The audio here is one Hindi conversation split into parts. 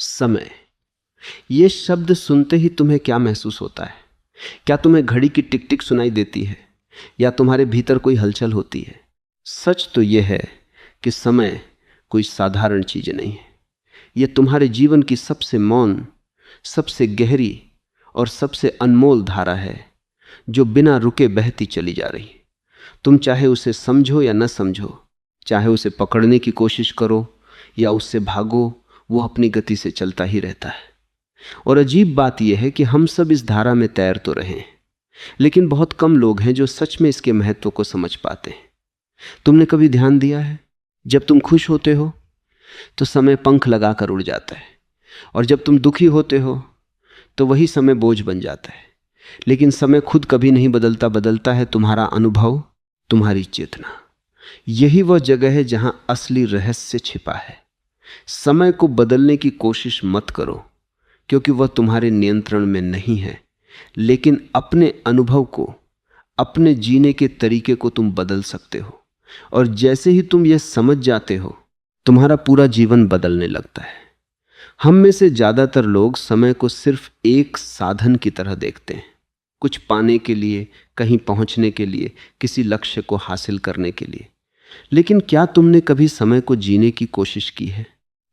समय, ये शब्द सुनते ही तुम्हें क्या महसूस होता है? क्या तुम्हें घड़ी की टिक टिक सुनाई देती है या तुम्हारे भीतर कोई हलचल होती है? सच तो यह है कि समय कोई साधारण चीज नहीं है। यह तुम्हारे जीवन की सबसे मौन, सबसे गहरी और सबसे अनमोल धारा है जो बिना रुके बहती चली जा रही है। तुम चाहे उसे समझो या न समझो, चाहे उसे पकड़ने की कोशिश करो या उससे भागो, वो अपनी गति से चलता ही रहता है। और अजीब बात यह है कि हम सब इस धारा में तैर तो रहे हैं, लेकिन बहुत कम लोग हैं जो सच में इसके महत्व को समझ पाते हैं। तुमने कभी ध्यान दिया है, जब तुम खुश होते हो तो समय पंख लगाकर उड़ जाता है, और जब तुम दुखी होते हो तो वही समय बोझ बन जाता है। लेकिन समय खुद कभी नहीं बदलता, बदलता है तुम्हारा अनुभव, तुम्हारी चेतना। यही वह जगह है जहां असली रहस्य छिपा है। समय को बदलने की कोशिश मत करो, क्योंकि वह तुम्हारे नियंत्रण में नहीं है। लेकिन अपने अनुभव को, अपने जीने के तरीके को तुम बदल सकते हो। और जैसे ही तुम यह समझ जाते हो, तुम्हारा पूरा जीवन बदलने लगता है। हम में से ज्यादातर लोग समय को सिर्फ एक साधन की तरह देखते हैं, कुछ पाने के लिए, कहीं पहुंचने के लिए, किसी लक्ष्य को हासिल करने के लिए। लेकिन क्या तुमने कभी समय को जीने की कोशिश की है?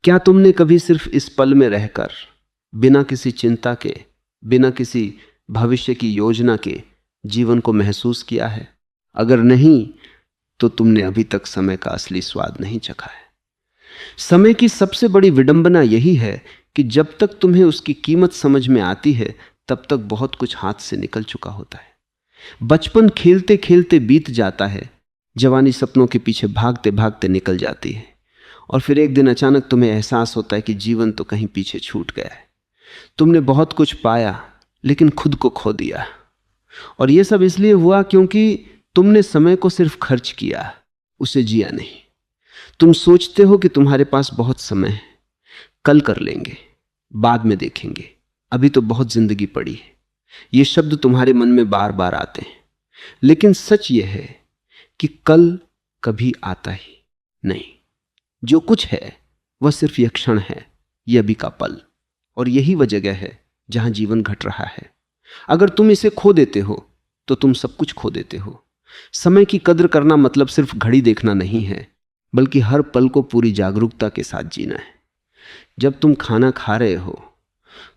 क्या तुमने कभी सिर्फ इस पल में रहकर, बिना किसी चिंता के, बिना किसी भविष्य की योजना के जीवन को महसूस किया है? अगर नहीं, तो तुमने अभी तक समय का असली स्वाद नहीं चखा है। समय की सबसे बड़ी विडंबना यही है कि जब तक तुम्हें उसकी कीमत समझ में आती है, तब तक बहुत कुछ हाथ से निकल चुका होता है। बचपन खेलते खेलते बीत जाता है, जवानी सपनों के पीछे भागते भागते निकल जाती है, और फिर एक दिन अचानक तुम्हें एहसास होता है कि जीवन तो कहीं पीछे छूट गया है। तुमने बहुत कुछ पाया, लेकिन खुद को खो दिया। और यह सब इसलिए हुआ क्योंकि तुमने समय को सिर्फ खर्च किया, उसे जिया नहीं। तुम सोचते हो कि तुम्हारे पास बहुत समय है, कल कर लेंगे, बाद में देखेंगे, अभी तो बहुत जिंदगी पड़ी है। ये शब्द तुम्हारे मन में बार बार आते हैं, लेकिन सच यह है कि कल कभी आता ही नहीं। जो कुछ है वह सिर्फ यह क्षण है, यह अभी का पल। और यही वह जगह है जहां जीवन घट रहा है। अगर तुम इसे खो देते हो तो तुम सब कुछ खो देते हो। समय की कद्र करना मतलब सिर्फ घड़ी देखना नहीं है, बल्कि हर पल को पूरी जागरूकता के साथ जीना है। जब तुम खाना खा रहे हो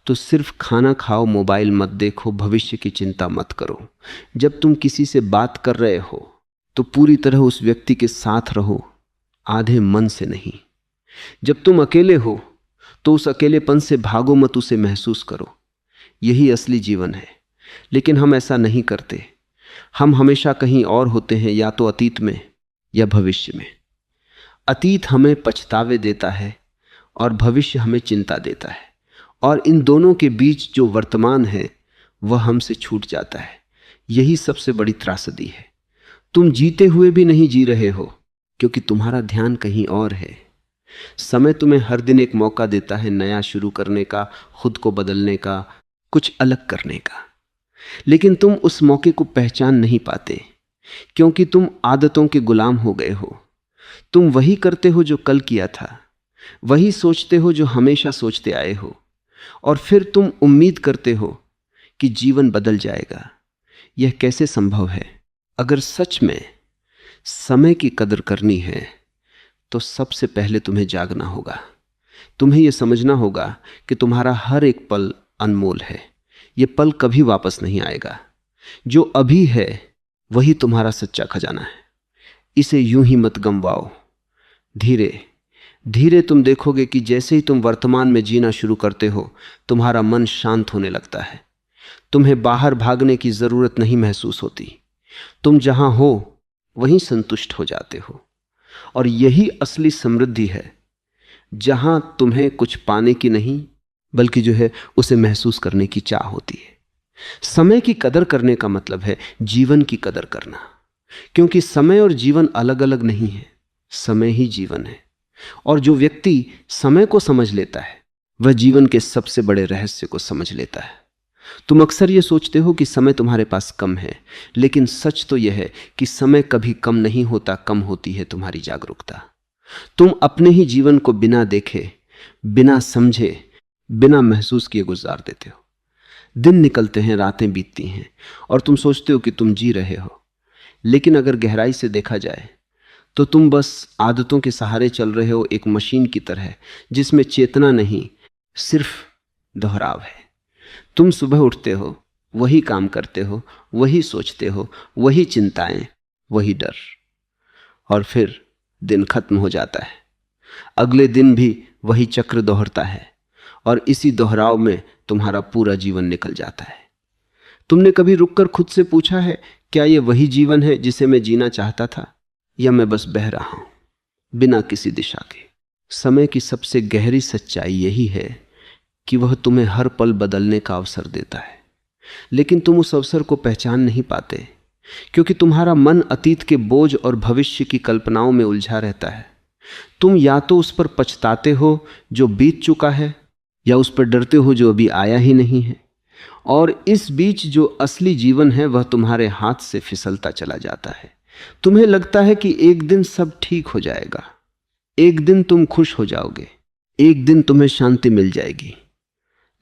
तो सिर्फ खाना खाओ, मोबाइल मत देखो, भविष्य की चिंता मत करो। जब तुम किसी से बात कर रहे हो तो पूरी तरह उस व्यक्ति के साथ रहो, आधे मन से नहीं। जब तुम अकेले हो तो उस अकेलेपन से भागो मत, उसे महसूस करो। यही असली जीवन है। लेकिन हम ऐसा नहीं करते। हम हमेशा कहीं और होते हैं, या तो अतीत में या भविष्य में। अतीत हमें पछतावे देता है और भविष्य हमें चिंता देता है, और इन दोनों के बीच जो वर्तमान है वह हमसे छूट जाता है। यही सबसे बड़ी त्रासदी है। तुम जीते हुए भी नहीं जी रहे हो, क्योंकि तुम्हारा ध्यान कहीं और है। समय तुम्हें हर दिन एक मौका देता है नया शुरू करने का, खुद को बदलने का, कुछ अलग करने का। लेकिन तुम उस मौके को पहचान नहीं पाते, क्योंकि तुम आदतों के गुलाम हो गए हो। तुम वही करते हो जो कल किया था, वही सोचते हो जो हमेशा सोचते आए हो, और फिर तुम उम्मीद करते हो कि जीवन बदल जाएगा। यह कैसे संभव है? अगर सच में समय की कदर करनी है तो सबसे पहले तुम्हें जागना होगा। तुम्हें यह समझना होगा कि तुम्हारा हर एक पल अनमोल है। यह पल कभी वापस नहीं आएगा। जो अभी है वही तुम्हारा सच्चा खजाना है। इसे यूं ही मत गंवाओ। धीरे धीरे तुम देखोगे कि जैसे ही तुम वर्तमान में जीना शुरू करते हो, तुम्हारा मन शांत होने लगता है। तुम्हें बाहर भागने की जरूरत नहीं महसूस होती। तुम जहां हो वहीं संतुष्ट हो जाते हो। और यही असली समृद्धि है, जहां तुम्हें कुछ पाने की नहीं, बल्कि जो है उसे महसूस करने की चाह होती है। समय की कदर करने का मतलब है जीवन की कदर करना, क्योंकि समय और जीवन अलग अलग नहीं है, समय ही जीवन है। और जो व्यक्ति समय को समझ लेता है वह जीवन के सबसे बड़े रहस्य को समझ लेता है। तुम अक्सर ये सोचते हो कि समय तुम्हारे पास कम है, लेकिन सच तो यह है कि समय कभी कम नहीं होता, कम होती है तुम्हारी जागरूकता। तुम अपने ही जीवन को बिना देखे, बिना समझे बिना महसूस किए गुजार देते हो। दिन निकलते हैं, रातें बीतती हैं और तुम सोचते हो कि तुम जी रहे हो, लेकिन अगर गहराई से देखा जाए तो तुम बस आदतों के सहारे चल रहे हो, एक मशीन की तरह जिसमें चेतना नहीं, सिर्फ दोहराव है। तुम सुबह उठते हो, वही काम करते हो, वही सोचते हो, वही चिंताएं, वही डर, और फिर दिन खत्म हो जाता है। अगले दिन भी वही चक्र दोहरता है और इसी दोहराव में तुम्हारा पूरा जीवन निकल जाता है। तुमने कभी रुककर खुद से पूछा है, क्या यह वही जीवन है जिसे मैं जीना चाहता था, या मैं बस बह रहा हूं बिना किसी दिशा के? समय की सबसे गहरी सच्चाई यही है कि वह तुम्हें हर पल बदलने का अवसर देता है, लेकिन तुम उस अवसर को पहचान नहीं पाते, क्योंकि तुम्हारा मन अतीत के बोझ और भविष्य की कल्पनाओं में उलझा रहता है। तुम या तो उस पर पछताते हो जो बीत चुका है, या उस पर डरते हो जो अभी आया ही नहीं है, और इस बीच जो असली जीवन है वह तुम्हारे हाथ से फिसलता चला जाता है। तुम्हें लगता है कि एक दिन सब ठीक हो जाएगा, एक दिन तुम खुश हो जाओगे, एक दिन तुम्हें शांति मिल जाएगी,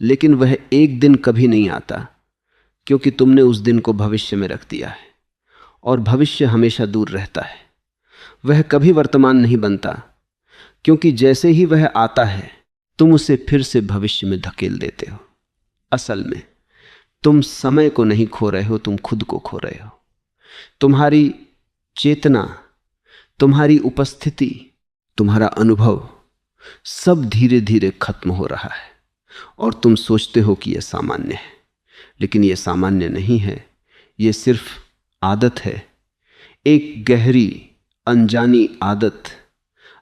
लेकिन वह एक दिन कभी नहीं आता, क्योंकि तुमने उस दिन को भविष्य में रख दिया है, और भविष्य हमेशा दूर रहता है। वह कभी वर्तमान नहीं बनता, क्योंकि जैसे ही वह आता है तुम उसे फिर से भविष्य में धकेल देते हो। असल में तुम समय को नहीं खो रहे हो, तुम खुद को खो रहे हो। तुम्हारी चेतना, तुम्हारी उपस्थिति, तुम्हारा अनुभव सब धीरे धीरे खत्म हो रहा है, और तुम सोचते हो कि यह सामान्य है, लेकिन यह सामान्य नहीं है, यह सिर्फ आदत है, एक गहरी अनजानी आदत।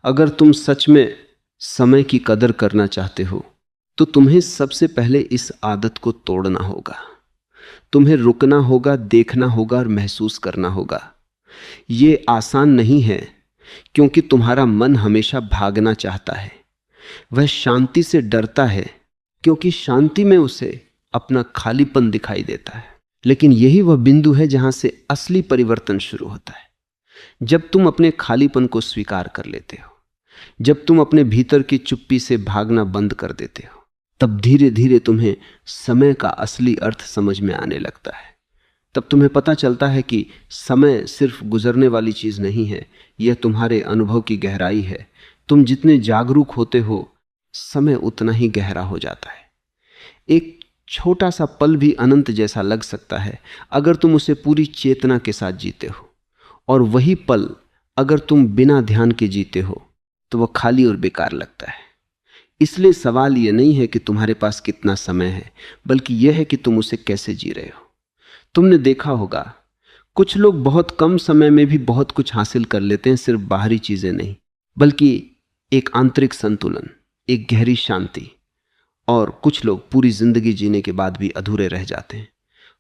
अगर तुम सच में समय की कदर करना चाहते हो तो तुम्हें सबसे पहले इस आदत को तोड़ना होगा। तुम्हें रुकना होगा, देखना होगा और महसूस करना होगा। ये आसान नहीं है, क्योंकि तुम्हारा मन हमेशा भागना चाहता है। वह शांति से डरता है, क्योंकि शांति में उसे अपना खालीपन दिखाई देता है। लेकिन यही वह बिंदु है जहां से असली परिवर्तन शुरू होता है। जब तुम अपने खालीपन को स्वीकार कर लेते हो, जब तुम अपने भीतर की चुप्पी से भागना बंद कर देते हो, तब धीरे धीरे तुम्हें समय का असली अर्थ समझ में आने लगता है। तब तुम्हें पता चलता है कि समय सिर्फ गुजरने वाली चीज नहीं है, यह तुम्हारे अनुभव की गहराई है। तुम जितने जागरूक होते हो, समय उतना ही गहरा हो जाता है। एक छोटा सा पल भी अनंत जैसा लग सकता है अगर तुम उसे पूरी चेतना के साथ जीते हो, और वही पल अगर तुम बिना ध्यान के जीते हो तो वह खाली और बेकार लगता है। इसलिए सवाल यह नहीं है कि तुम्हारे पास कितना समय है, बल्कि यह है कि तुम उसे कैसे जी रहे हो। तुमने देखा होगा, कुछ लोग बहुत कम समय में भी बहुत कुछ हासिल कर लेते हैं, सिर्फ बाहरी चीजें नहीं, बल्कि एक आंतरिक संतुलन, एक गहरी शांति। और कुछ लोग पूरी जिंदगी जीने के बाद भी अधूरे रह जाते हैं।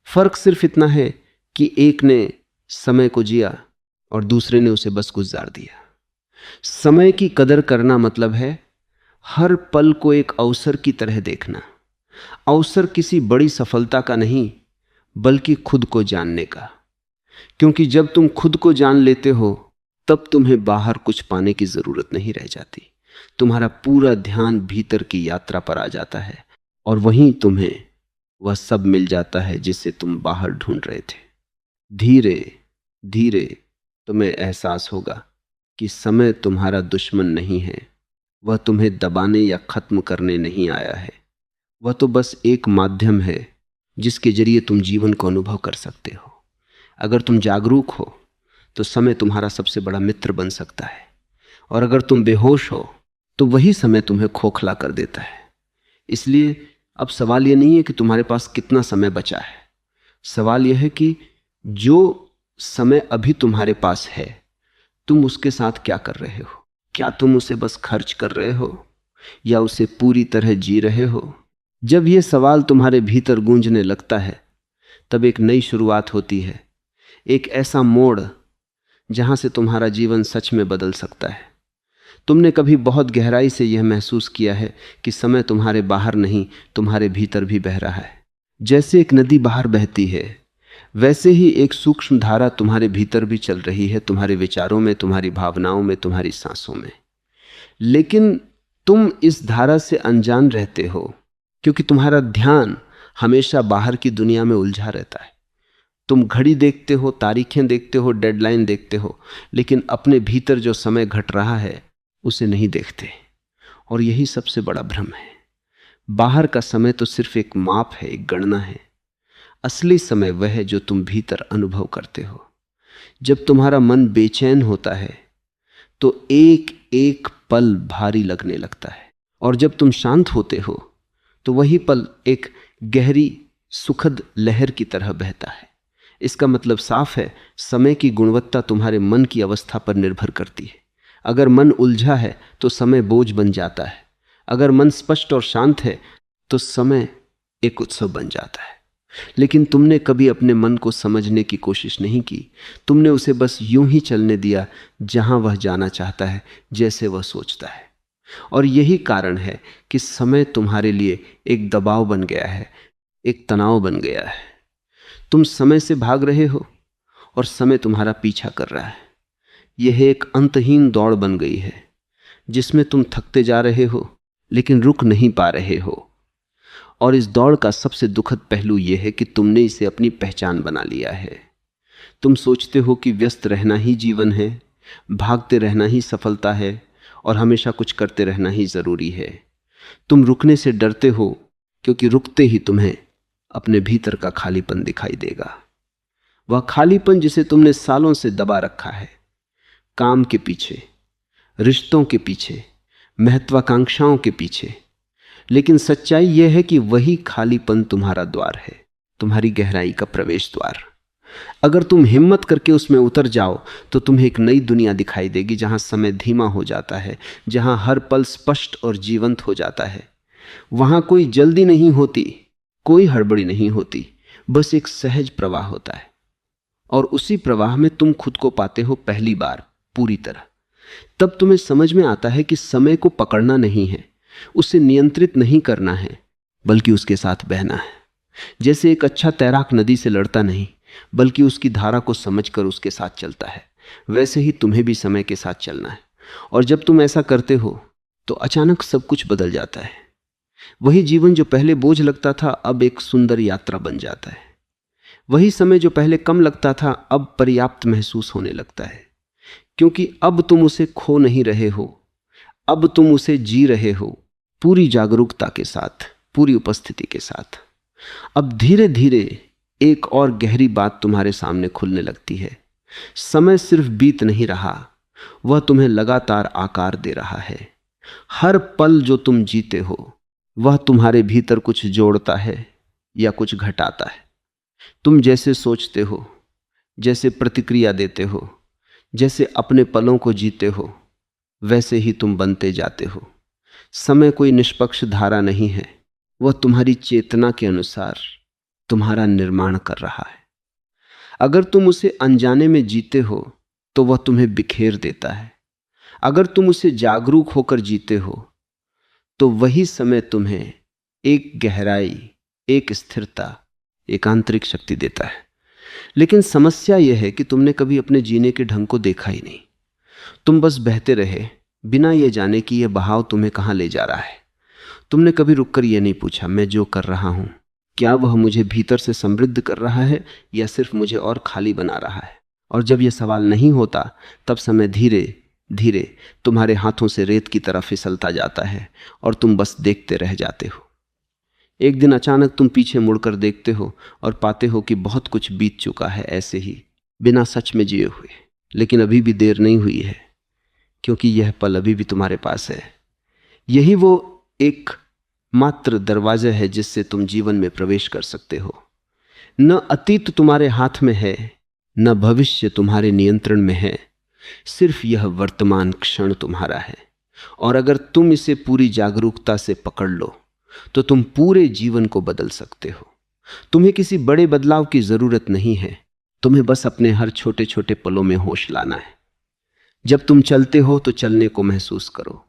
फर्क सिर्फ इतना है कि एक ने समय को जिया और दूसरे ने उसे बस गुजार दिया। समय की कदर करना मतलब है हर पल को एक अवसर की तरह देखना। अवसर किसी बड़ी सफलता का नहीं, बल्कि खुद को जानने का। क्योंकि जब तुम खुद को जान लेते हो, तब तुम्हें बाहर कुछ पाने की जरूरत नहीं रह जाती। तुम्हारा पूरा ध्यान भीतर की यात्रा पर आ जाता है, और वहीं तुम्हें वह सब मिल जाता है जिसे तुम बाहर ढूंढ रहे थे। धीरे धीरे तुम्हें एहसास होगा कि समय तुम्हारा दुश्मन नहीं है। वह तुम्हें दबाने या खत्म करने नहीं आया है। वह तो बस एक माध्यम है जिसके जरिए तुम जीवन को अनुभव कर सकते हो। अगर तुम जागरूक हो तो समय तुम्हारा सबसे बड़ा मित्र बन सकता है, और अगर तुम बेहोश हो तो वही समय तुम्हें खोखला कर देता है। इसलिए अब सवाल यह नहीं है कि तुम्हारे पास कितना समय बचा है, सवाल यह है कि जो समय अभी तुम्हारे पास है, तुम उसके साथ क्या कर रहे हो। क्या तुम उसे बस खर्च कर रहे हो या उसे पूरी तरह जी रहे हो? जब यह सवाल तुम्हारे भीतर गूंजने लगता है, तब एक नई शुरुआत होती है, एक ऐसा मोड़ जहां से तुम्हारा जीवन सच में बदल सकता है। तुमने कभी बहुत गहराई से यह महसूस किया है कि समय तुम्हारे बाहर नहीं, तुम्हारे भीतर भी बह रहा है। जैसे एक नदी बाहर बहती है, वैसे ही एक सूक्ष्म धारा तुम्हारे भीतर भी चल रही है, तुम्हारे विचारों में, तुम्हारी भावनाओं में, तुम्हारी सांसों में। लेकिन तुम इस धारा से अनजान रहते हो, क्योंकि तुम्हारा ध्यान हमेशा बाहर की दुनिया में उलझा रहता है। तुम घड़ी देखते हो, तारीखें देखते हो, डेडलाइन देखते हो, लेकिन अपने भीतर जो समय घट रहा है उसे नहीं देखते। और यही सबसे बड़ा भ्रम है। बाहर का समय तो सिर्फ एक माप है, एक गणना है। असली समय वह है जो तुम भीतर अनुभव करते हो। जब तुम्हारा मन बेचैन होता है तो एक एक पल भारी लगने लगता है, और जब तुम शांत होते हो तो वही पल एक गहरी सुखद लहर की तरह बहता है। इसका मतलब साफ है, समय की गुणवत्ता तुम्हारे मन की अवस्था पर निर्भर करती है। अगर मन उलझा है तो समय बोझ बन जाता है। अगर मन स्पष्ट और शांत है तो समय एक उत्सव बन जाता है। लेकिन तुमने कभी अपने मन को समझने की कोशिश नहीं की। तुमने उसे बस यूं ही चलने दिया जहां वह जाना चाहता है, जैसे वह सोचता है। और यही कारण है कि समय तुम्हारे लिए एक दबाव बन गया है, एक तनाव बन गया है। तुम समय से भाग रहे हो और समय तुम्हारा पीछा कर रहा है। यह एक अंतहीन दौड़ बन गई है जिसमें तुम थकते जा रहे हो लेकिन रुक नहीं पा रहे हो। और इस दौड़ का सबसे दुखद पहलू यह है कि तुमने इसे अपनी पहचान बना लिया है। तुम सोचते हो कि व्यस्त रहना ही जीवन है, भागते रहना ही सफलता है, और हमेशा कुछ करते रहना ही जरूरी है। तुम रुकने से डरते हो क्योंकि रुकते ही तुम्हें अपने भीतर का खालीपन दिखाई देगा। वह खालीपन जिसे तुमने सालों से दबा रखा है, काम के पीछे, रिश्तों के पीछे, महत्वाकांक्षाओं के पीछे। लेकिन सच्चाई यह है कि वही खालीपन तुम्हारा द्वार है, तुम्हारी गहराई का प्रवेश द्वार। अगर तुम हिम्मत करके उसमें उतर जाओ तो तुम्हें एक नई दुनिया दिखाई देगी, जहां समय धीमा हो जाता है, जहां हर पल स्पष्ट और जीवंत हो जाता है। वहां कोई जल्दी नहीं होती, कोई हड़बड़ी नहीं होती, बस एक सहज प्रवाह होता है। और उसी प्रवाह में तुम खुद को पाते हो पहली बार पूरी तरह। तब तुम्हें समझ में आता है कि समय को पकड़ना नहीं है, उसे नियंत्रित नहीं करना है, बल्कि उसके साथ बहना है। जैसे एक अच्छा तैराक नदी से लड़ता नहीं, बल्कि उसकी धारा को समझकर उसके साथ चलता है, वैसे ही तुम्हें भी समय के साथ चलना है। और जब तुम ऐसा करते हो तो अचानक सब कुछ बदल जाता है। वही जीवन जो पहले बोझ लगता था अब एक सुंदर यात्रा बन जाता है। वही समय जो पहले कम लगता था अब पर्याप्त महसूस होने लगता है, क्योंकि अब तुम उसे खो नहीं रहे हो, अब तुम उसे जी रहे हो, पूरी जागरूकता के साथ, पूरी उपस्थिति के साथ। अब धीरे धीरे एक और गहरी बात तुम्हारे सामने खुलने लगती है। समय सिर्फ बीत नहीं रहा, वह तुम्हें लगातार आकार दे रहा है। हर पल जो तुम जीते हो वह तुम्हारे भीतर कुछ जोड़ता है या कुछ घटाता है। तुम जैसे सोचते हो, जैसे प्रतिक्रिया देते हो, जैसे अपने पलों को जीते हो, वैसे ही तुम बनते जाते हो। समय कोई निष्पक्ष धारा नहीं है, वह तुम्हारी चेतना के अनुसार तुम्हारा निर्माण कर रहा है। अगर तुम उसे अनजाने में जीते हो तो वह तुम्हें बिखेर देता है। अगर तुम उसे जागरूक होकर जीते हो तो वही समय तुम्हें एक गहराई, एक स्थिरता, एक आंतरिक शक्ति देता है। लेकिन समस्या यह है कि तुमने कभी अपने जीने के ढंग को देखा ही नहीं। तुम बस बहते रहे बिना ये जाने कि यह बहाव तुम्हें कहाँ ले जा रहा है। तुमने कभी रुककर यह नहीं पूछा, मैं जो कर रहा हूं क्या वह मुझे भीतर से समृद्ध कर रहा है या सिर्फ मुझे और खाली बना रहा है। और जब यह सवाल नहीं होता तब समय धीरे धीरे तुम्हारे हाथों से रेत की तरह फिसलता जाता है और तुम बस देखते रह जाते हो। एक दिन अचानक तुम पीछे मुड़कर देखते हो और पाते हो कि बहुत कुछ बीत चुका है ऐसे ही, बिना सच में जिए हुए। लेकिन अभी भी देर नहीं हुई है, क्योंकि यह पल अभी भी तुम्हारे पास है। यही वो एक मात्र दरवाजा है जिससे तुम जीवन में प्रवेश कर सकते हो। न अतीत तुम्हारे हाथ में है, न भविष्य तुम्हारे नियंत्रण में है, सिर्फ यह वर्तमान क्षण तुम्हारा है। और अगर तुम इसे पूरी जागरूकता से पकड़ लो तो तुम पूरे जीवन को बदल सकते हो। तुम्हें किसी बड़े बदलाव की जरूरत नहीं है, तुम्हें बस अपने हर छोटे छोटे पलों में होश लाना है। जब तुम चलते हो तो चलने को महसूस करो,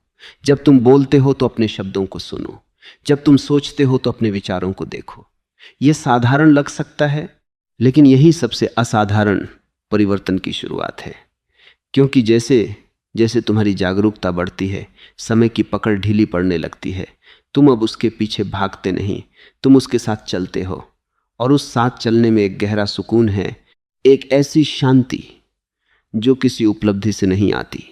जब तुम बोलते हो तो अपने शब्दों को सुनो, जब तुम सोचते हो तो अपने विचारों को देखो। यह साधारण लग सकता है, लेकिन यही सबसे असाधारण परिवर्तन की शुरुआत है। क्योंकि जैसे जैसे तुम्हारी जागरूकता बढ़ती है, समय की पकड़ ढीली पड़ने लगती है, तुम अब उसके पीछे भागते नहीं, तुम उसके साथ चलते हो। और उस साथ चलने में एक गहरा सुकून है, एक ऐसी शांति जो किसी उपलब्धि से नहीं आती।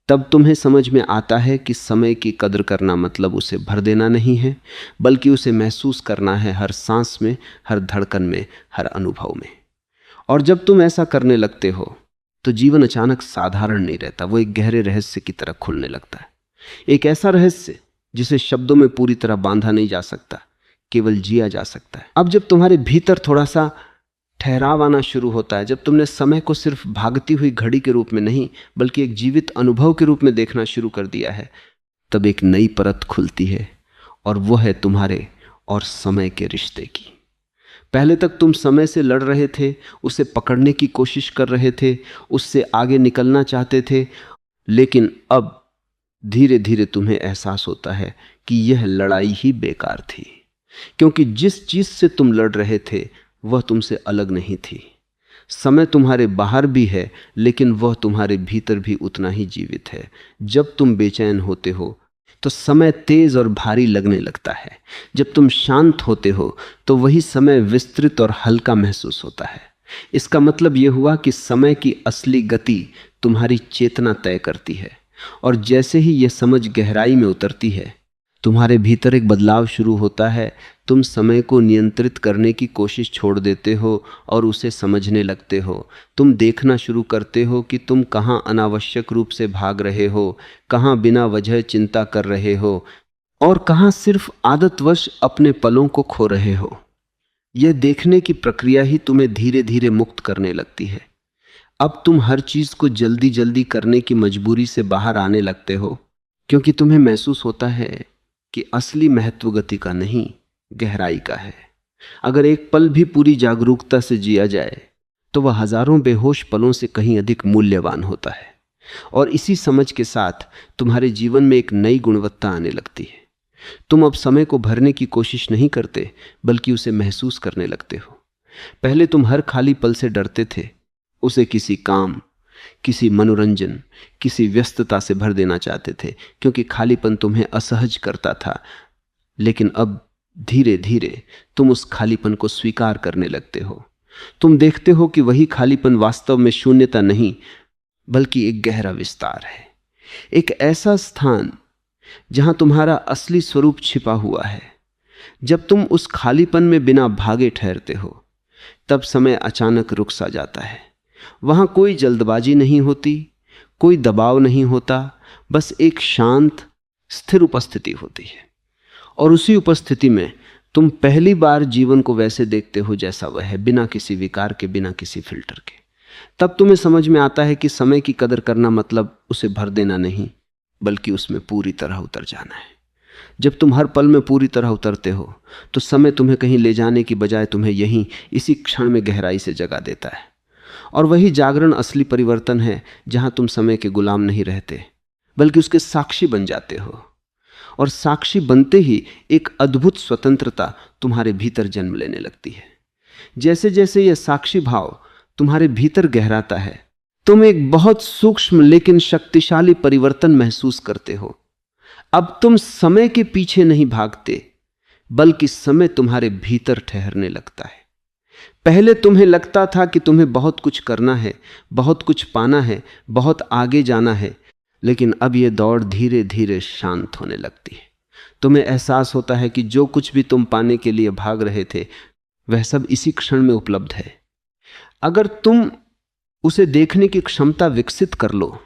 तब तुम्हें समझ में आता है कि समय की कदर करना मतलब उसे भर देना नहीं है, बल्कि उसे महसूस करना है हर सांस में, हर धड़कन में, हर अनुभव में। और जब तुम ऐसा करने लगते हो तो जीवन अचानक साधारण नहीं रहता, वो एक गहरे रहस्य की तरह खुलने लगता है। एक ऐसा रहस्य जिसे शब्दों में पूरी तरह बांधा नहीं जा सकता, केवल जिया जा सकता है। अब जब तुम्हारे भीतर थोड़ा सा ठहराव आना शुरू होता है, जब तुमने समय को सिर्फ भागती हुई घड़ी के रूप में नहीं बल्कि एक जीवित अनुभव के रूप में देखना शुरू कर दिया है, तब एक नई परत खुलती है, और वो है तुम्हारे और समय के रिश्ते की। पहले तक तुम समय से लड़ रहे थे, उसे पकड़ने की कोशिश कर रहे थे, उससे आगे निकलना चाहते थे, लेकिन अब धीरे धीरे तुम्हें एहसास होता है कि यह लड़ाई ही बेकार थी, क्योंकि जिस चीज से तुम लड़ रहे थे वह तुमसे अलग नहीं थी। समय तुम्हारे बाहर भी है, लेकिन वह तुम्हारे भीतर भी उतना ही जीवित है। जब तुम बेचैन होते हो तो समय तेज और भारी लगने लगता है। जब तुम शांत होते हो तो वही समय विस्तृत और हल्का महसूस होता है। इसका मतलब यह हुआ कि समय की असली गति तुम्हारी चेतना तय करती है, और जैसे ही यह समझ गहराई में उतरती है, तुम्हारे भीतर एक बदलाव शुरू होता है। तुम समय को नियंत्रित करने की कोशिश छोड़ देते हो और उसे समझने लगते हो। तुम देखना शुरू करते हो कि तुम कहाँ अनावश्यक रूप से भाग रहे हो, कहाँ बिना वजह चिंता कर रहे हो, और कहाँ सिर्फ आदतवश अपने पलों को खो रहे हो। यह देखने की प्रक्रिया ही तुम्हें धीरे धीरे मुक्त करने लगती है। अब तुम हर चीज को जल्दी जल्दी करने की मजबूरी से बाहर आने लगते हो, क्योंकि तुम्हें महसूस होता है कि असली महत्व गति का नहीं, गहराई का है। अगर एक पल भी पूरी जागरूकता से जिया जाए तो वह हजारों बेहोश पलों से कहीं अधिक मूल्यवान होता है। और इसी समझ के साथ तुम्हारे जीवन में एक नई गुणवत्ता आने लगती है। तुम अब समय को भरने की कोशिश नहीं करते, बल्कि उसे महसूस करने लगते हो। पहले तुम हर खाली पल से डरते थे, उसे किसी काम, किसी मनोरंजन, किसी व्यस्तता से भर देना चाहते थे, क्योंकि खालीपन तुम्हें असहज करता था। लेकिन अब धीरे धीरे तुम उस खालीपन को स्वीकार करने लगते हो। तुम देखते हो कि वही खालीपन वास्तव में शून्यता नहीं, बल्कि एक गहरा विस्तार है, एक ऐसा स्थान जहां तुम्हारा असली स्वरूप छिपा हुआ है। जब तुम उस खालीपन में बिना भागे ठहरते हो, तब समय अचानक रुक सा जाता है। वहां कोई जल्दबाजी नहीं होती, कोई दबाव नहीं होता, बस एक शांत स्थिर उपस्थिति होती है। और उसी उपस्थिति में तुम पहली बार जीवन को वैसे देखते हो जैसा वह है, बिना किसी विकार के, बिना किसी फिल्टर के। तब तुम्हें समझ में आता है कि समय की कदर करना मतलब उसे भर देना नहीं, बल्कि उसमें पूरी तरह उतर जाना है। जब तुम हर पल में पूरी तरह उतरते हो तो समय तुम्हें कहीं ले जाने की बजाय तुम्हें यहीं, इसी क्षण में गहराई से जगा देता है। और वही जागरण असली परिवर्तन है, जहां तुम समय के गुलाम नहीं रहते, बल्कि उसके साक्षी बन जाते हो। और साक्षी बनते ही एक अद्भुत स्वतंत्रता तुम्हारे भीतर जन्म लेने लगती है। जैसे जैसे यह साक्षी भाव तुम्हारे भीतर गहराता है, तुम एक बहुत सूक्ष्म लेकिन शक्तिशाली परिवर्तन महसूस करते हो। अब तुम समय के पीछे नहीं भागते, बल्कि समय तुम्हारे भीतर ठहरने लगता है। पहले तुम्हें लगता था कि तुम्हें बहुत कुछ करना है, बहुत कुछ पाना है, बहुत आगे जाना है, लेकिन अब यह दौड़ धीरे धीरे शांत होने लगती है। तुम्हें एहसास होता है कि जो कुछ भी तुम पाने के लिए भाग रहे थे, वह सब इसी क्षण में उपलब्ध है। अगर तुम उसे देखने की क्षमता विकसित कर लो,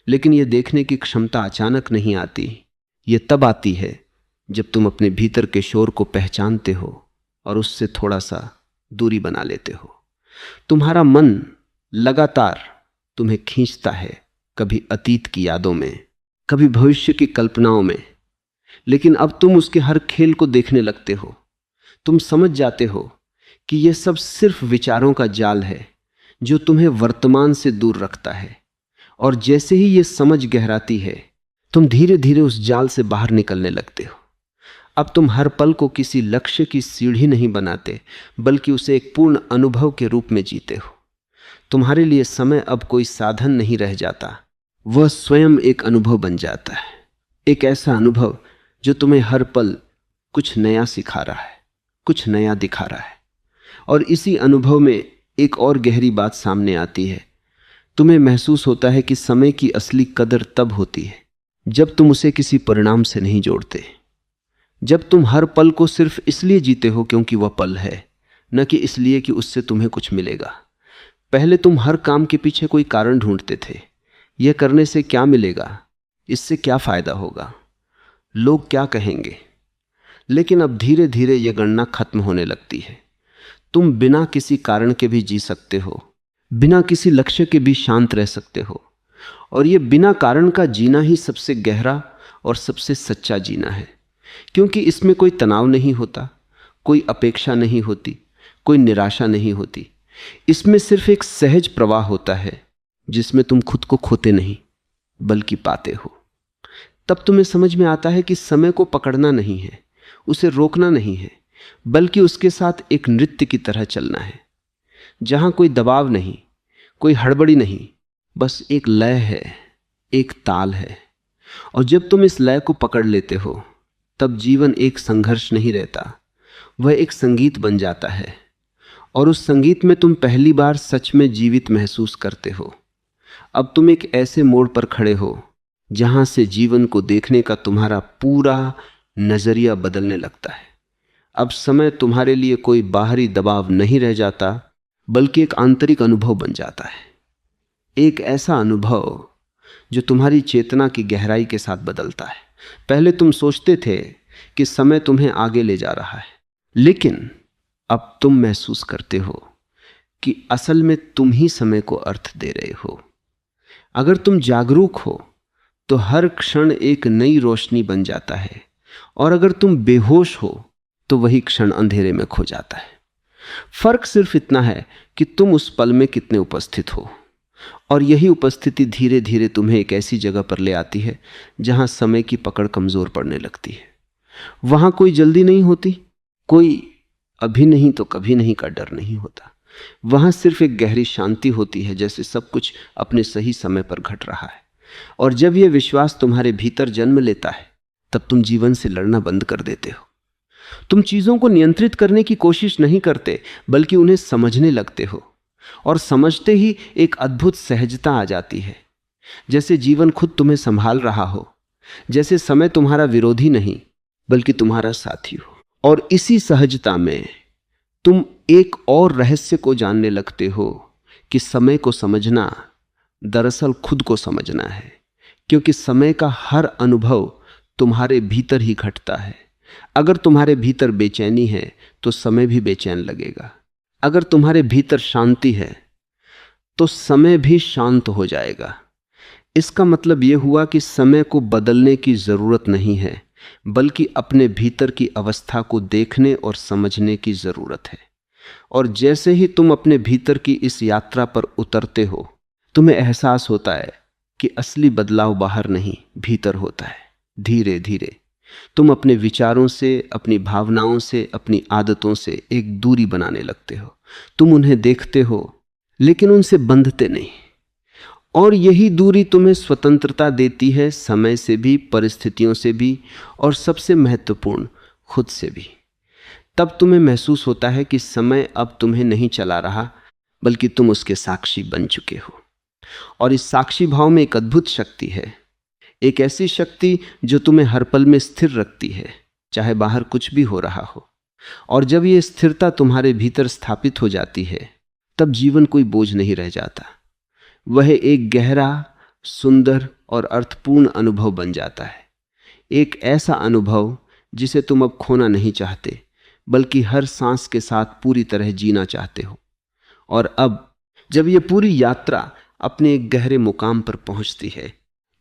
लेकिन यह देखने की क्षमता अचानक नहीं आती। यह तब आती है जब तुम अपने भीतर के शोर को पहचानते हो और उससे थोड़ा सा दूरी बना लेते हो। तुम्हारा मन लगातार तुम्हें खींचता है, कभी अतीत की यादों में, कभी भविष्य की कल्पनाओं में, लेकिन अब तुम उसके हर खेल को देखने लगते हो। तुम समझ जाते हो कि यह सब सिर्फ विचारों का जाल है जो तुम्हें वर्तमान से दूर रखता है। और जैसे ही यह समझ गहराती है, तुम धीरे धीरे उस जाल से बाहर निकलने लगते हो। अब तुम हर पल को किसी लक्ष्य की सीढ़ी नहीं बनाते, बल्कि उसे एक पूर्ण अनुभव के रूप में जीते हो। तुम्हारे लिए समय अब कोई साधन नहीं रह जाता, वह स्वयं एक अनुभव बन जाता है। एक ऐसा अनुभव जो तुम्हें हर पल कुछ नया सिखा रहा है, कुछ नया दिखा रहा है। और इसी अनुभव में एक और गहरी बात सामने आती है। तुम्हें महसूस होता है कि समय की असली कदर तब होती है जब तुम उसे किसी परिणाम से नहीं जोड़ते, जब तुम हर पल को सिर्फ इसलिए जीते हो क्योंकि वह पल है, न कि इसलिए कि उससे तुम्हें कुछ मिलेगा। पहले तुम हर काम के पीछे कोई कारण ढूंढते थे। यह करने से क्या मिलेगा, इससे क्या फायदा होगा, लोग क्या कहेंगे। लेकिन अब धीरे धीरे यह गणना खत्म होने लगती है। तुम बिना किसी कारण के भी जी सकते हो, बिना किसी लक्ष्य के भी शांत रह सकते हो। और यह बिना कारण का जीना ही सबसे गहरा और सबसे सच्चा जीना है, क्योंकि इसमें कोई तनाव नहीं होता, कोई अपेक्षा नहीं होती, कोई निराशा नहीं होती। इसमें सिर्फ एक सहज प्रवाह होता है जिसमें तुम खुद को खोते नहीं बल्कि पाते हो। तब तुम्हें समझ में आता है कि समय को पकड़ना नहीं है, उसे रोकना नहीं है, बल्कि उसके साथ एक नृत्य की तरह चलना है, जहां कोई दबाव नहीं, कोई हड़बड़ी नहीं, बस एक लय है, एक ताल है। और जब तुम इस लय को पकड़ लेते हो तब जीवन एक संघर्ष नहीं रहता, वह एक संगीत बन जाता है। और उस संगीत में तुम पहली बार सच में जीवित महसूस करते हो। अब तुम एक ऐसे मोड़ पर खड़े हो जहां से जीवन को देखने का तुम्हारा पूरा नजरिया बदलने लगता है। अब समय तुम्हारे लिए कोई बाहरी दबाव नहीं रह जाता, बल्कि एक आंतरिक अनुभव बन जाता है। एक ऐसा अनुभव जो तुम्हारी चेतना की गहराई के साथ बदलता है। पहले तुम सोचते थे कि समय तुम्हें आगे ले जा रहा है, लेकिन अब तुम महसूस करते हो कि असल में तुम ही समय को अर्थ दे रहे हो। अगर तुम जागरूक हो तो हर क्षण एक नई रोशनी बन जाता है, और अगर तुम बेहोश हो तो वही क्षण अंधेरे में खो जाता है। फर्क सिर्फ इतना है कि तुम उस पल में कितने उपस्थित हो। और यही उपस्थिति धीरे धीरे तुम्हें एक ऐसी जगह पर ले आती है जहां समय की पकड़ कमजोर पड़ने लगती है। वहां कोई जल्दी नहीं होती, कोई अभी नहीं तो कभी नहीं का डर नहीं होता। वहां सिर्फ एक गहरी शांति होती है, जैसे सब कुछ अपने सही समय पर घट रहा है। और जब यह विश्वास तुम्हारे भीतर जन्म लेता है तब तुम जीवन से लड़ना बंद कर देते हो। तुम चीजों को नियंत्रित करने की कोशिश नहीं करते, बल्कि उन्हें समझने लगते हो। और समझते ही एक अद्भुत सहजता आ जाती है, जैसे जीवन खुद तुम्हें संभाल रहा हो, जैसे समय तुम्हारा विरोधी नहीं बल्कि तुम्हारा साथी हो। और इसी सहजता में तुम एक और रहस्य को जानने लगते हो कि समय को समझना दरअसल खुद को समझना है, क्योंकि समय का हर अनुभव तुम्हारे भीतर ही घटता है। अगर तुम्हारे भीतर बेचैनी है तो समय भी बेचैन लगेगा। अगर तुम्हारे भीतर शांति है तो समय भी शांत हो जाएगा। इसका मतलब यह हुआ कि समय को बदलने की जरूरत नहीं है, बल्कि अपने भीतर की अवस्था को देखने और समझने की जरूरत है। और जैसे ही तुम अपने भीतर की इस यात्रा पर उतरते हो, तुम्हें एहसास होता है कि असली बदलाव बाहर नहीं, भीतर होता है। धीरे धीरे तुम अपने विचारों से, अपनी भावनाओं से, अपनी आदतों से एक दूरी बनाने लगते हो। तुम उन्हें देखते हो लेकिन उनसे बंधते नहीं। और यही दूरी तुम्हें स्वतंत्रता देती है, समय से भी, परिस्थितियों से भी, और सबसे महत्वपूर्ण खुद से भी। तब तुम्हें महसूस होता है कि समय अब तुम्हें नहीं चला रहा, बल्कि तुम उसके साक्षी बन चुके हो। और इस साक्षी भाव में एक अद्भुत शक्ति है, एक ऐसी शक्ति जो तुम्हें हर पल में स्थिर रखती है, चाहे बाहर कुछ भी हो रहा हो। और जब यह स्थिरता तुम्हारे भीतर स्थापित हो जाती है, तब जीवन कोई बोझ नहीं रह जाता। वह एक गहरा, सुंदर और अर्थपूर्ण अनुभव बन जाता है। एक ऐसा अनुभव जिसे तुम अब खोना नहीं चाहते, बल्कि हर सांस के साथ पूरी तरह जीना चाहते हो। और अब जब यह पूरी यात्रा अपने एक गहरे मुकाम पर पहुंचती है,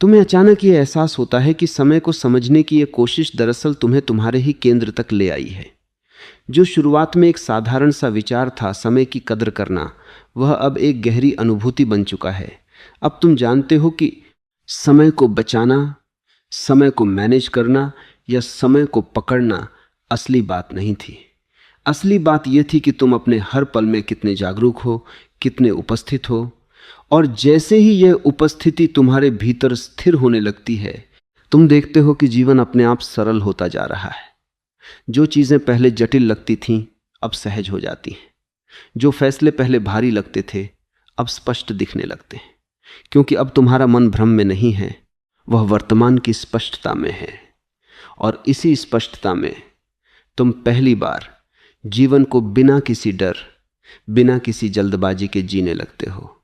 तुम्हें अचानक यह एहसास होता है कि समय को समझने की यह कोशिश दरअसल तुम्हें तुम्हारे ही केंद्र तक ले आई है। जो शुरुआत में एक साधारण सा विचार था, समय की कदर करना, वह अब एक गहरी अनुभूति बन चुका है। अब तुम जानते हो कि समय को बचाना, समय को मैनेज करना या समय को पकड़ना असली बात नहीं थी। असली बात यह थी कि तुम अपने हर पल में कितने जागरूक हो, कितने उपस्थित हो। और जैसे ही यह उपस्थिति तुम्हारे भीतर स्थिर होने लगती है, तुम देखते हो कि जीवन अपने आप सरल होता जा रहा है। जो चीजें पहले जटिल लगती थीं अब सहज हो जाती हैं। जो फैसले पहले भारी लगते थे अब स्पष्ट दिखने लगते हैं, क्योंकि अब तुम्हारा मन भ्रम में नहीं है, वह वर्तमान की स्पष्टता में है। और इसी स्पष्टता में तुम पहली बार जीवन को बिना किसी डर, बिना किसी जल्दबाजी के जीने लगते हो।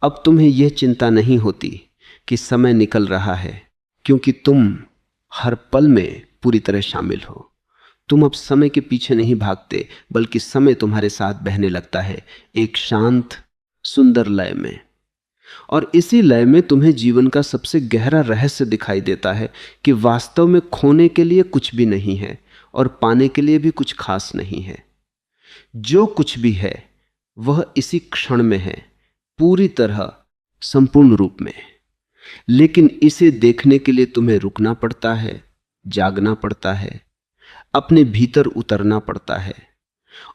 अब तुम्हें यह चिंता नहीं होती कि समय निकल रहा है, क्योंकि तुम हर पल में पूरी तरह शामिल हो। तुम अब समय के पीछे नहीं भागते, बल्कि समय तुम्हारे साथ बहने लगता है एक शांत सुंदर लय में। और इसी लय में तुम्हें जीवन का सबसे गहरा रहस्य दिखाई देता है कि वास्तव में खोने के लिए कुछ भी नहीं है और पाने के लिए भी कुछ खास नहीं है। जो कुछ भी है वह इसी क्षण में है, पूरी तरह संपूर्ण रूप में। लेकिन इसे देखने के लिए तुम्हें रुकना पड़ता है, जागना पड़ता है, अपने भीतर उतरना पड़ता है।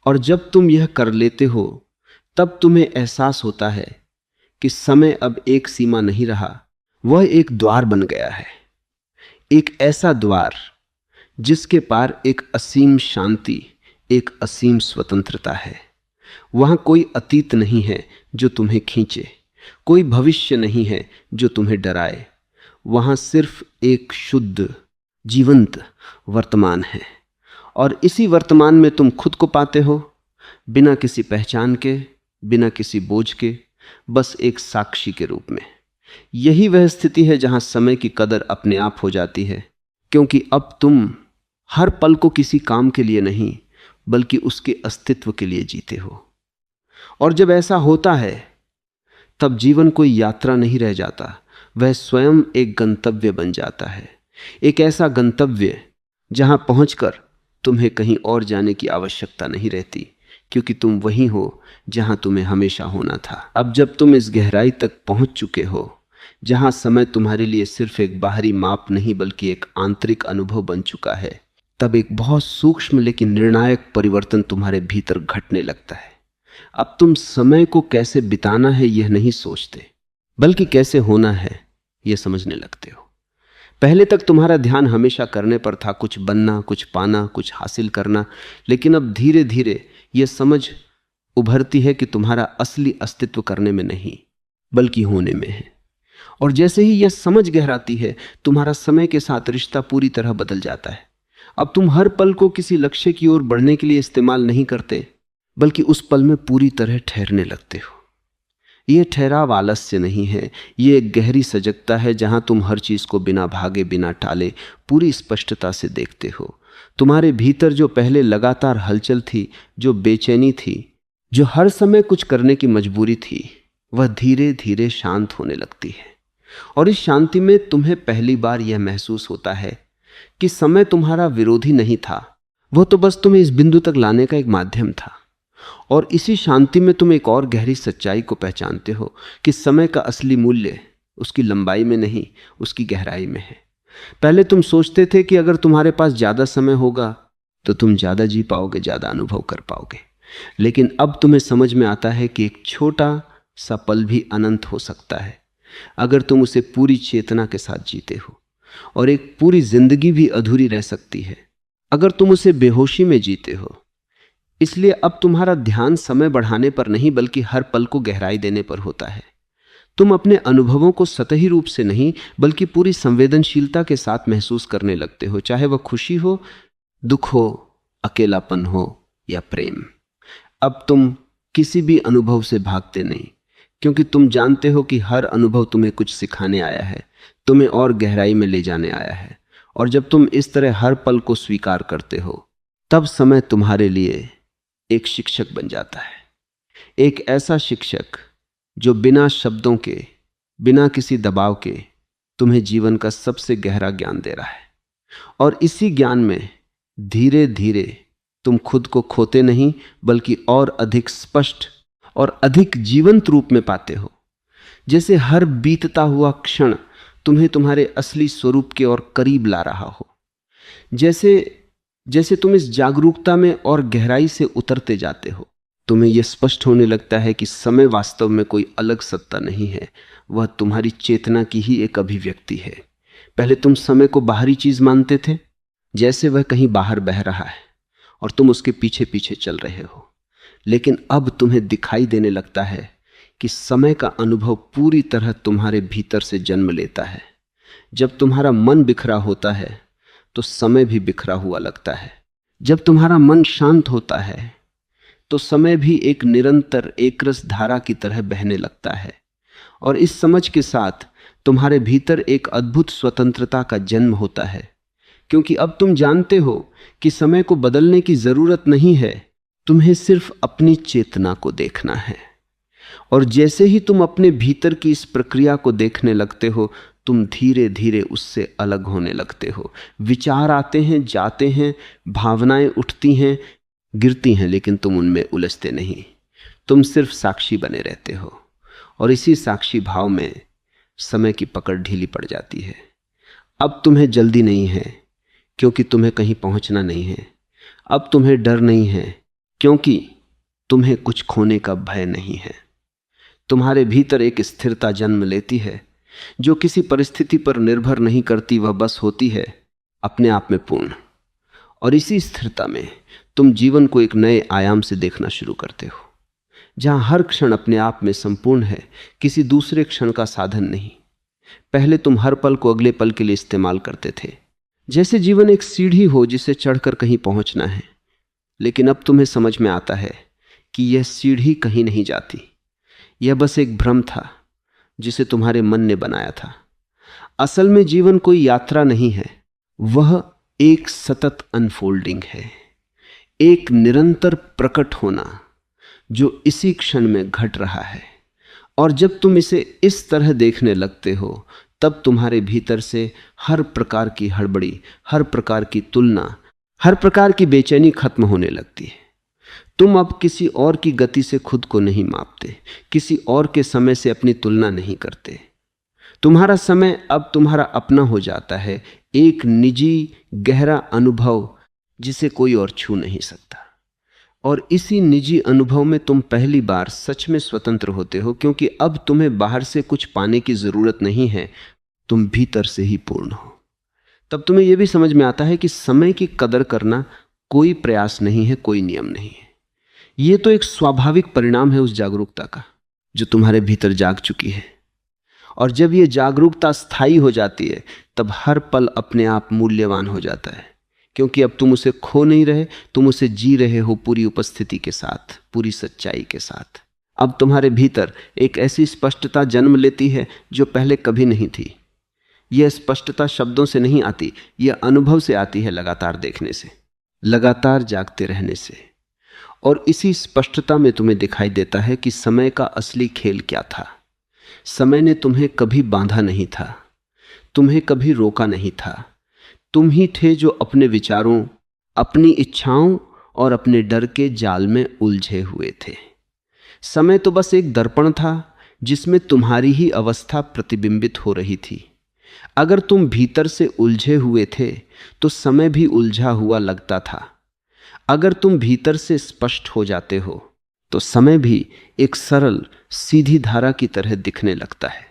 और जब तुम यह कर लेते हो तब तुम्हें एहसास होता है कि समय अब एक सीमा नहीं रहा, वह एक द्वार बन गया है। एक ऐसा द्वार जिसके पार एक असीम शांति, एक असीम स्वतंत्रता है। वहां कोई अतीत नहीं है जो तुम्हें खींचे, कोई भविष्य नहीं है जो तुम्हें डराए। वहां सिर्फ एक शुद्ध जीवंत वर्तमान है। और इसी वर्तमान में तुम खुद को पाते हो, बिना किसी पहचान के, बिना किसी बोझ के, बस एक साक्षी के रूप में। यही वह स्थिति है जहां समय की कदर अपने आप हो जाती है, क्योंकि अब तुम हर पल को किसी काम के लिए नहीं बल्कि उसके अस्तित्व के लिए जीते हो। और जब ऐसा होता है तब जीवन कोई यात्रा नहीं रह जाता, वह स्वयं एक गंतव्य बन जाता है। एक ऐसा गंतव्य जहां पहुंचकर तुम्हें कहीं और जाने की आवश्यकता नहीं रहती, क्योंकि तुम वही हो जहां तुम्हें हमेशा होना था। अब जब तुम इस गहराई तक पहुंच चुके हो जहां समय तुम्हारे लिए सिर्फ एक बाहरी माप नहीं बल्कि एक आंतरिक अनुभव बन चुका है, तब एक बहुत सूक्ष्म लेकिन निर्णायक परिवर्तन तुम्हारे भीतर घटने लगता है। अब तुम समय को कैसे बिताना है यह नहीं सोचते, बल्कि कैसे होना है यह समझने लगते हो। पहले तक तुम्हारा ध्यान हमेशा करने पर था, कुछ बनना, कुछ पाना, कुछ हासिल करना। लेकिन अब धीरे धीरे यह समझ उभरती है कि तुम्हारा असली अस्तित्व करने में नहीं बल्कि होने में है। और जैसे ही यह समझ गहराती है, तुम्हारा समय के साथ रिश्ता पूरी तरह बदल जाता है। अब तुम हर पल को किसी लक्ष्य की ओर बढ़ने के लिए इस्तेमाल नहीं करते, बल्कि उस पल में पूरी तरह ठहरने लगते हो। यह ठहराव आलस्य नहीं है, यह एक गहरी सजगता है जहां तुम हर चीज को बिना भागे, बिना टाले, पूरी स्पष्टता से देखते हो। तुम्हारे भीतर जो पहले लगातार हलचल थी, जो बेचैनी थी, जो हर समय कुछ करने की मजबूरी थी, वह धीरे धीरे शांत होने लगती है। और इस शांति में तुम्हें पहली बार यह महसूस होता है कि समय तुम्हारा विरोधी नहीं था, वह तो बस तुम्हें इस बिंदु तक लाने का एक माध्यम था। और इसी शांति में तुम एक और गहरी सच्चाई को पहचानते हो कि समय का असली मूल्य उसकी लंबाई में नहीं, उसकी गहराई में है। पहले तुम सोचते थे कि अगर तुम्हारे पास ज्यादा समय होगा तो तुम ज्यादा जी पाओगे, ज्यादा अनुभव कर पाओगे। लेकिन अब तुम्हें समझ में आता है कि एक छोटा सा पल भी अनंत हो सकता है अगर तुम उसे पूरी चेतना के साथ जीते हो। और एक पूरी जिंदगी भी अधूरी रह सकती है अगर तुम उसे बेहोशी में जीते हो। इसलिए अब तुम्हारा ध्यान समय बढ़ाने पर नहीं बल्कि हर पल को गहराई देने पर होता है। तुम अपने अनुभवों को सतही रूप से नहीं बल्कि पूरी संवेदनशीलता के साथ महसूस करने लगते हो, चाहे वह खुशी हो, दुख हो, अकेलापन हो या प्रेम। अब तुम किसी भी अनुभव से भागते नहीं, क्योंकि तुम जानते हो कि हर अनुभव तुम्हें कुछ सिखाने आया है, तुम्हें और गहराई में ले जाने आया है। और जब तुम इस तरह हर पल को स्वीकार करते हो, तब समय तुम्हारे लिए एक शिक्षक बन जाता है। एक ऐसा शिक्षक जो बिना शब्दों के, बिना किसी दबाव के तुम्हें जीवन का सबसे गहरा ज्ञान दे रहा है। और इसी ज्ञान में धीरे धीरे तुम खुद को खोते नहीं बल्कि और अधिक स्पष्ट और अधिक जीवंत रूप में पाते हो। जैसे हर बीतता हुआ क्षण तुम्हें तुम्हारे असली स्वरूप के और करीब ला रहा हो। जैसे तुम इस जागरूकता में और गहराई से उतरते जाते हो, तुम्हें यह स्पष्ट होने लगता है कि समय वास्तव में कोई अलग सत्ता नहीं है, वह तुम्हारी चेतना की ही एक अभिव्यक्ति है। पहले तुम समय को बाहरी चीज मानते थे, जैसे वह कहीं बाहर बह रहा है और तुम उसके पीछे पीछे चल रहे हो। लेकिन अब तुम्हें दिखाई देने लगता है कि समय का अनुभव पूरी तरह तुम्हारे भीतर से जन्म लेता है। जब तुम्हारा मन बिखरा होता है तो समय भी बिखरा हुआ लगता है। जब तुम्हारा मन शांत होता है तो समय भी एक निरंतर एकरस धारा की तरह बहने लगता है। और इस समझ के साथ तुम्हारे भीतर एक अद्भुत स्वतंत्रता का जन्म होता है, क्योंकि अब तुम जानते हो कि समय को बदलने की जरूरत नहीं है, तुम्हें सिर्फ अपनी चेतना को देखना है। और जैसे ही तुम अपने भीतर की इस प्रक्रिया को देखने लगते हो, तुम धीरे धीरे उससे अलग होने लगते हो। विचार आते हैं, जाते हैं, भावनाएं उठती हैं, गिरती हैं, लेकिन तुम उनमें उलझते नहीं। तुम सिर्फ साक्षी बने रहते हो। और इसी साक्षी भाव में समय की पकड़ ढीली पड़ जाती है। अब तुम्हें जल्दी नहीं है, क्योंकि तुम्हें कहीं पहुंचना नहीं है। अब तुम्हें डर नहीं है, क्योंकि तुम्हें कुछ खोने का भय नहीं है। तुम्हारे भीतर एक स्थिरता जन्म लेती है जो किसी परिस्थिति पर निर्भर नहीं करती, वह बस होती है अपने आप में पूर्ण। और इसी स्थिरता में तुम जीवन को एक नए आयाम से देखना शुरू करते हो, जहां हर क्षण अपने आप में संपूर्ण है, किसी दूसरे क्षण का साधन नहीं। पहले तुम हर पल को अगले पल के लिए इस्तेमाल करते थे, जैसे जीवन एक सीढ़ी हो जिसे चढ़कर कहीं पहुंचना है। लेकिन अब तुम्हें समझ में आता है कि यह सीढ़ी कहीं नहीं जाती, यह बस एक भ्रम था जिसे तुम्हारे मन ने बनाया था। असल में जीवन कोई यात्रा नहीं है, वह एक सतत अनफोल्डिंग है, एक निरंतर प्रकट होना जो इसी क्षण में घट रहा है। और जब तुम इसे इस तरह देखने लगते हो, तब तुम्हारे भीतर से हर प्रकार की हड़बड़ी, हर प्रकार की तुलना, हर प्रकार की बेचैनी खत्म होने लगती है। तुम अब किसी और की गति से खुद को नहीं मापते, किसी और के समय से अपनी तुलना नहीं करते। तुम्हारा समय अब तुम्हारा अपना हो जाता है, एक निजी गहरा अनुभव जिसे कोई और छू नहीं सकता। और इसी निजी अनुभव में तुम पहली बार सच में स्वतंत्र होते हो, क्योंकि अब तुम्हें बाहर से कुछ पाने की जरूरत नहीं है, तुम भीतर से ही पूर्ण हो। तब तुम्हें यह भी समझ में आता है कि समय की कदर करना कोई प्रयास नहीं है, कोई नियम नहीं है। यह तो एक स्वाभाविक परिणाम है उस जागरूकता का जो तुम्हारे भीतर जाग चुकी है। और जब यह जागरूकता स्थायी हो जाती है, तब हर पल अपने आप मूल्यवान हो जाता है, क्योंकि अब तुम उसे खो नहीं रहे, तुम उसे जी रहे हो पूरी उपस्थिति के साथ, पूरी सच्चाई के साथ। अब तुम्हारे भीतर एक ऐसी स्पष्टता जन्म लेती है जो पहले कभी नहीं थी। यह स्पष्टता शब्दों से नहीं आती, यह अनुभव से आती है, लगातार देखने से, लगातार जागते रहने से। और इसी स्पष्टता में तुम्हें दिखाई देता है कि समय का असली खेल क्या था। समय ने तुम्हें कभी बांधा नहीं था, तुम्हें कभी रोका नहीं था। तुम ही थे जो अपने विचारों, अपनी इच्छाओं और अपने डर के जाल में उलझे हुए थे। समय तो बस एक दर्पण था जिसमें तुम्हारी ही अवस्था प्रतिबिंबित हो रही थी। अगर तुम भीतर से उलझे हुए थे तो समय भी उलझा हुआ लगता था। अगर तुम भीतर से स्पष्ट हो जाते हो तो समय भी एक सरल सीधी धारा की तरह दिखने लगता है।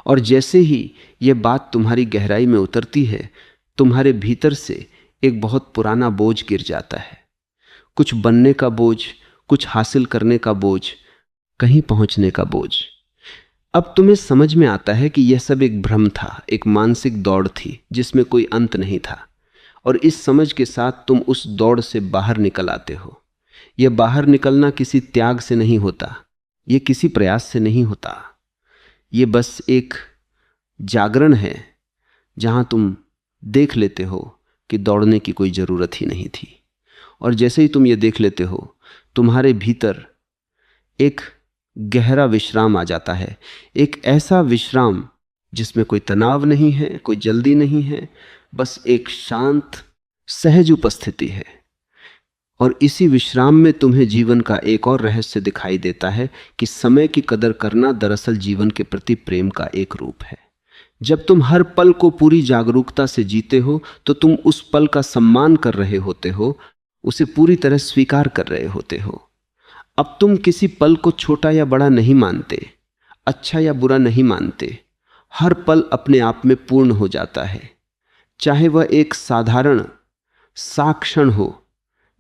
और जैसे ही यह बात तुम्हारी गहराई में उतरती है, तुम्हारे भीतर से एक बहुत पुराना बोझ गिर जाता है, कुछ बनने का बोझ, कुछ हासिल करने का बोझ, कहीं पहुंचने का बोझ। अब तुम्हें समझ में आता है कि यह सब एक भ्रम था, एक मानसिक दौड़ थी जिसमें कोई अंत नहीं था। और इस समझ के साथ तुम उस दौड़ से बाहर निकल आते हो। यह बाहर निकलना किसी त्याग से नहीं होता, यह किसी प्रयास से नहीं होता, यह बस एक जागरण है जहां तुम देख लेते हो कि दौड़ने की कोई जरूरत ही नहीं थी। और जैसे ही तुम ये देख लेते हो, तुम्हारे भीतर एक गहरा विश्राम आ जाता है, एक ऐसा विश्राम जिसमें कोई तनाव नहीं है, कोई जल्दी नहीं है, बस एक शांत सहज उपस्थिति है। और इसी विश्राम में तुम्हें जीवन का एक और रहस्य दिखाई देता है कि समय की कदर करना दरअसल जीवन के प्रति प्रेम का एक रूप है। जब तुम हर पल को पूरी जागरूकता से जीते हो तो तुम उस पल का सम्मान कर रहे होते हो, उसे पूरी तरह स्वीकार कर रहे होते हो। अब तुम किसी पल को छोटा या बड़ा नहीं मानते, अच्छा या बुरा नहीं मानते, हर पल अपने आप में पूर्ण हो जाता है, चाहे वह एक साधारण सा क्षण हो,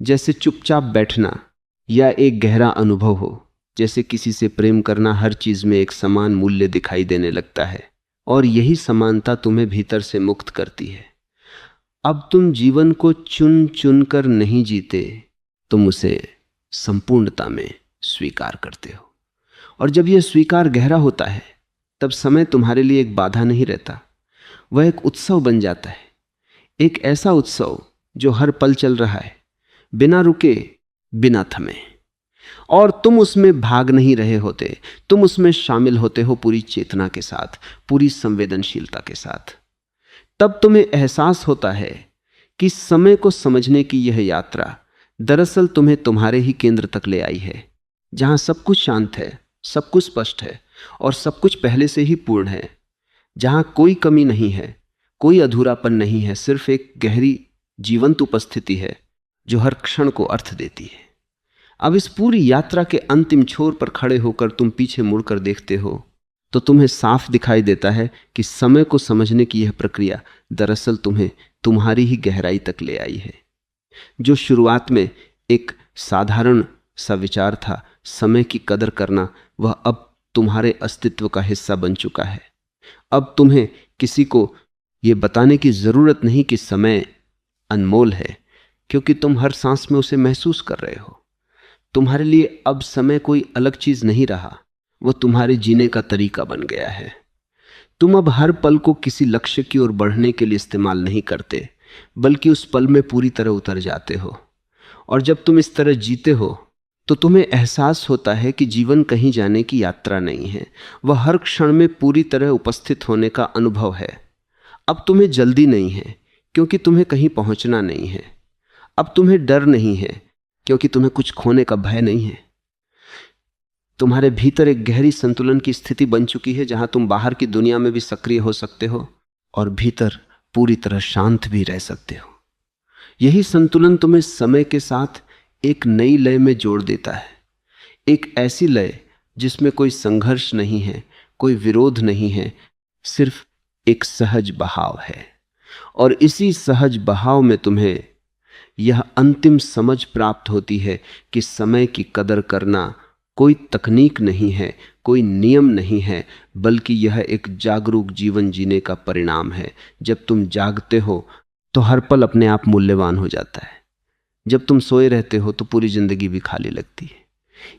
जैसे चुपचाप बैठना, या एक गहरा अनुभव हो, जैसे किसी से प्रेम करना। हर चीज में एक समान मूल्य दिखाई देने लगता है, और यही समानता तुम्हें भीतर से मुक्त करती है। अब तुम जीवन को चुन चुन कर नहीं जीते, तुम उसे संपूर्णता में स्वीकार करते हो। और जब यह स्वीकार गहरा होता है, तब समय तुम्हारे लिए एक बाधा नहीं रहता, वह एक उत्सव बन जाता है। एक ऐसा उत्सव जो हर पल चल रहा है, बिना रुके, बिना थमे, और तुम उसमें भाग नहीं रहे होते, तुम उसमें शामिल होते हो पूरी चेतना के साथ, पूरी संवेदनशीलता के साथ। तब तुम्हें एहसास होता है कि समय को समझने की यह यात्रा दरअसल तुम्हें तुम्हारे ही केंद्र तक ले आई है, जहां सब कुछ शांत है, सब कुछ स्पष्ट है, और सब कुछ पहले से ही पूर्ण है, जहां कोई कमी नहीं है, कोई अधूरापन नहीं है, सिर्फ एक गहरी जीवंत उपस्थिति है जो हर क्षण को अर्थ देती है। अब इस पूरी यात्रा के अंतिम छोर पर खड़े होकर तुम पीछे मुड़कर देखते हो, तो तुम्हें साफ दिखाई देता है कि समय को समझने की यह प्रक्रिया दरअसल तुम्हें तुम्हारी ही गहराई तक ले आई है। जो शुरुआत में एक साधारण सा विचार था, समय की कदर करना, वह अब तुम्हारे अस्तित्व का हिस्सा बन चुका है। अब तुम्हें किसी को यह बताने की जरूरत नहीं कि समय अनमोल है, क्योंकि तुम हर सांस में उसे महसूस कर रहे हो। तुम्हारे लिए अब समय कोई अलग चीज नहीं रहा, वह तुम्हारे जीने का तरीका बन गया है। तुम अब हर पल को किसी लक्ष्य की ओर बढ़ने के लिए इस्तेमाल नहीं करते, बल्कि उस पल में पूरी तरह उतर जाते हो। और जब तुम इस तरह जीते हो, तो तुम्हें एहसास होता है कि जीवन कहीं जाने की यात्रा नहीं है, वह हर क्षण में पूरी तरह उपस्थित होने का अनुभव है। अब तुम्हें जल्दी नहीं है, क्योंकि तुम्हें कहीं पहुंचना नहीं है। अब तुम्हें डर नहीं है, क्योंकि तुम्हें कुछ खोने का भय नहीं है। तुम्हारे भीतर एक गहरी संतुलन की स्थिति बन चुकी है, जहां तुम बाहर की दुनिया में भी सक्रिय हो सकते हो और भीतर पूरी तरह शांत भी रह सकते हो। यही संतुलन तुम्हें समय के साथ एक नई लय में जोड़ देता है, एक ऐसी लय जिसमें कोई संघर्ष नहीं है, कोई विरोध नहीं है, सिर्फ एक सहज बहाव है। और इसी सहज बहाव में तुम्हें यह अंतिम समझ प्राप्त होती है कि समय की कदर करना कोई तकनीक नहीं है, कोई नियम नहीं है, बल्कि यह एक जागरूक जीवन जीने का परिणाम है। जब तुम जागते हो तो हर पल अपने आप मूल्यवान हो जाता है। जब तुम सोए रहते हो तो पूरी जिंदगी भी खाली लगती है।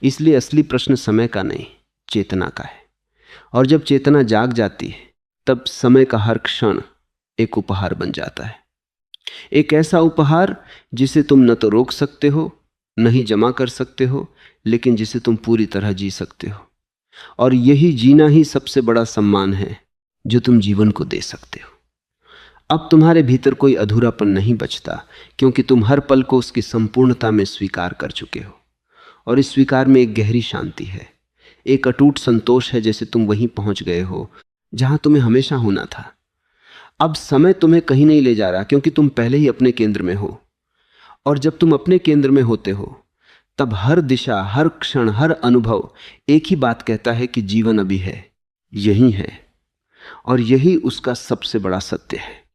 इसलिए असली प्रश्न समय का नहीं, चेतना का है। और जब चेतना जाग जाती है, तब समय का हर क्षण एक उपहार बन जाता है। एक ऐसा उपहार जिसे तुम न तो रोक सकते हो, न ही जमा कर सकते हो, लेकिन जिसे तुम पूरी तरह जी सकते हो। और यही जीना ही सबसे बड़ा सम्मान है जो तुम जीवन को दे सकते हो। अब तुम्हारे भीतर कोई अधूरापन नहीं बचता, क्योंकि तुम हर पल को उसकी संपूर्णता में स्वीकार कर चुके हो। और इस स्वीकार में एक गहरी शांति है, एक अटूट संतोष है, जैसे तुम वहीं पहुंच गए हो जहां तुम्हें हमेशा होना था। अब समय तुम्हें कहीं नहीं ले जा रहा, क्योंकि तुम पहले ही अपने केंद्र में हो। और जब तुम अपने केंद्र में होते हो, तब हर दिशा, हर क्षण, हर अनुभव एक ही बात कहता है कि जीवन अभी है, यही है, और यही उसका सबसे बड़ा सत्य है।